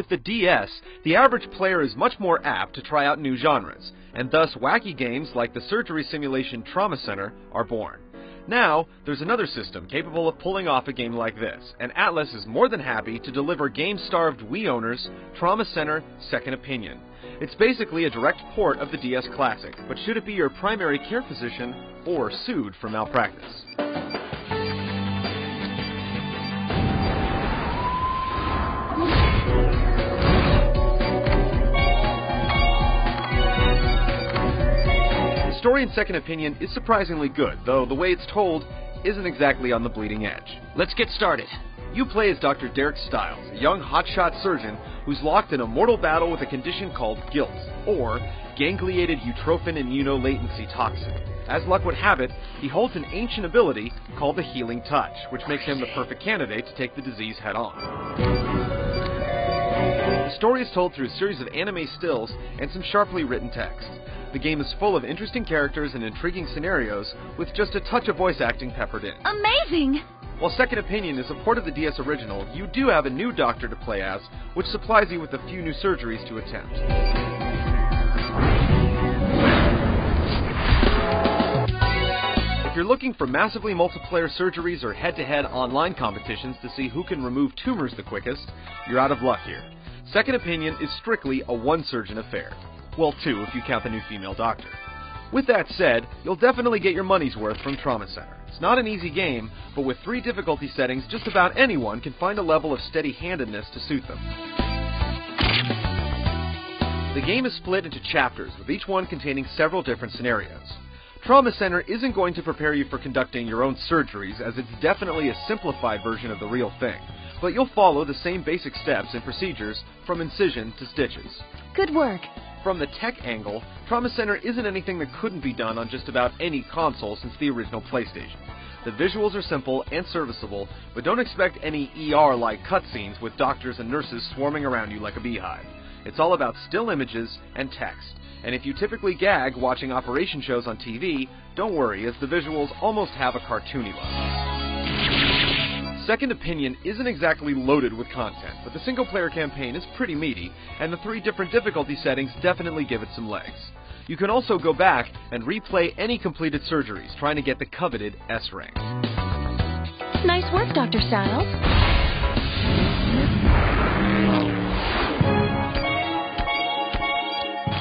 With the DS, the average player is much more apt to try out new genres, and thus wacky games like the surgery simulation Trauma Center are born. Now, there's another system capable of pulling off a game like this, and Atlas is more than happy to deliver game-starved Wii owners Trauma Center Second Opinion. It's basically a direct port of the DS Classic, but should it be your primary care physician or sued for malpractice? The story in Second Opinion is surprisingly good, though the way it's told isn't exactly on the bleeding edge. Let's get started. You play as Dr. Derek Stiles, a young hotshot surgeon who's locked in a mortal battle with a condition called guilt, or gangliated utrophin immunolatency toxin. As luck would have it, he holds an ancient ability called the Healing Touch, which makes him the perfect candidate to take the disease head-on. The story is told through a series of anime stills and some sharply written text. The game is full of interesting characters and intriguing scenarios, with just a touch of voice acting peppered in. Amazing! While Second Opinion is a port of the DS original, you do have a new doctor to play as, which supplies you with a few new surgeries to attempt. If you're looking for massively multiplayer surgeries or head-to-head online competitions to see who can remove tumors the quickest, you're out of luck here. Second Opinion is strictly a one-surgeon affair. Well, two, if you count the new female doctor. With that said, you'll definitely get your money's worth from Trauma Center. It's not an easy game, but with 3 difficulty settings, just about anyone can find a level of steady-handedness to suit them. The game is split into chapters, with each one containing several different scenarios. Trauma Center isn't going to prepare you for conducting your own surgeries, as it's definitely a simplified version of the real thing, but you'll follow the same basic steps and procedures from incision to stitches. Good work. From the tech angle, Trauma Center isn't anything that couldn't be done on just about any console since the original PlayStation. The visuals are simple and serviceable, but don't expect any ER-like cutscenes with doctors and nurses swarming around you like a beehive. It's all about still images and text, and if you typically gag watching operation shows on TV, don't worry, as the visuals almost have a cartoony look. Second Opinion isn't exactly loaded with content, but the single-player campaign is pretty meaty, and the 3 different difficulty settings definitely give it some legs. You can also go back and replay any completed surgeries, trying to get the coveted S rank. Nice work, Dr. Stiles.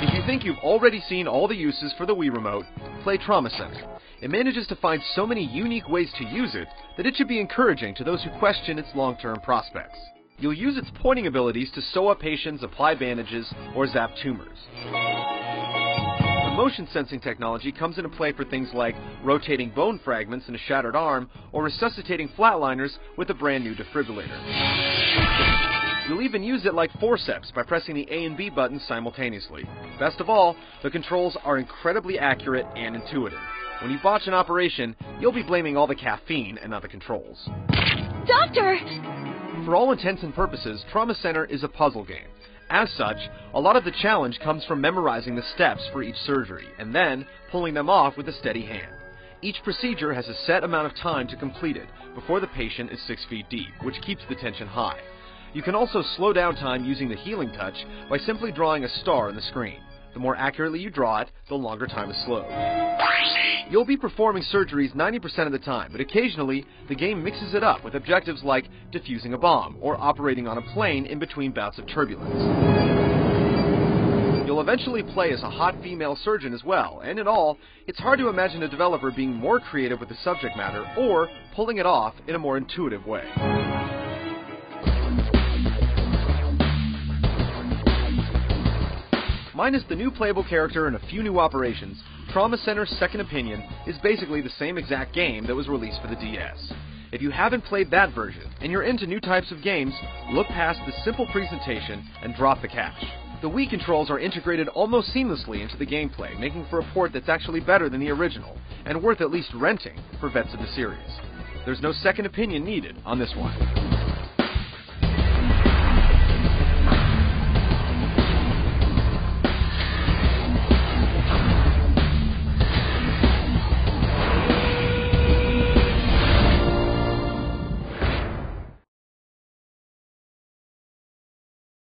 If you think you've already seen all the uses for the Wii Remote, play Trauma Center. It manages to find so many unique ways to use it that it should be encouraging to those who question its long-term prospects. You'll use its pointing abilities to sew up patients, apply bandages, or zap tumors. The motion sensing technology comes into play for things like rotating bone fragments in a shattered arm or resuscitating flatliners with a brand new defibrillator. You'll even use it like forceps by pressing the A and B buttons simultaneously. Best of all, the controls are incredibly accurate and intuitive. When you botch an operation, you'll be blaming all the caffeine and not the controls. Doctor! For all intents and purposes, Trauma Center is a puzzle game. As such, a lot of the challenge comes from memorizing the steps for each surgery, and then pulling them off with a steady hand. Each procedure has a set amount of time to complete it, before the patient is 6 feet deep, which keeps the tension high. You can also slow down time using the Healing Touch by simply drawing a star on the screen. The more accurately you draw it, the longer time is slowed. You'll be performing surgeries 90% of the time, but occasionally, the game mixes it up with objectives like defusing a bomb or operating on a plane in between bouts of turbulence. You'll eventually play as a hot female surgeon as well, and in all, it's hard to imagine a developer being more creative with the subject matter or pulling it off in a more intuitive way. Minus the new playable character and a few new operations, Trauma Center's Second Opinion is basically the same exact game that was released for the DS. If you haven't played that version, and you're into new types of games, look past the simple presentation and drop the cash. The Wii controls are integrated almost seamlessly into the gameplay, making for a port that's actually better than the original, and worth at least renting for vets of the series. There's no second opinion needed on this one.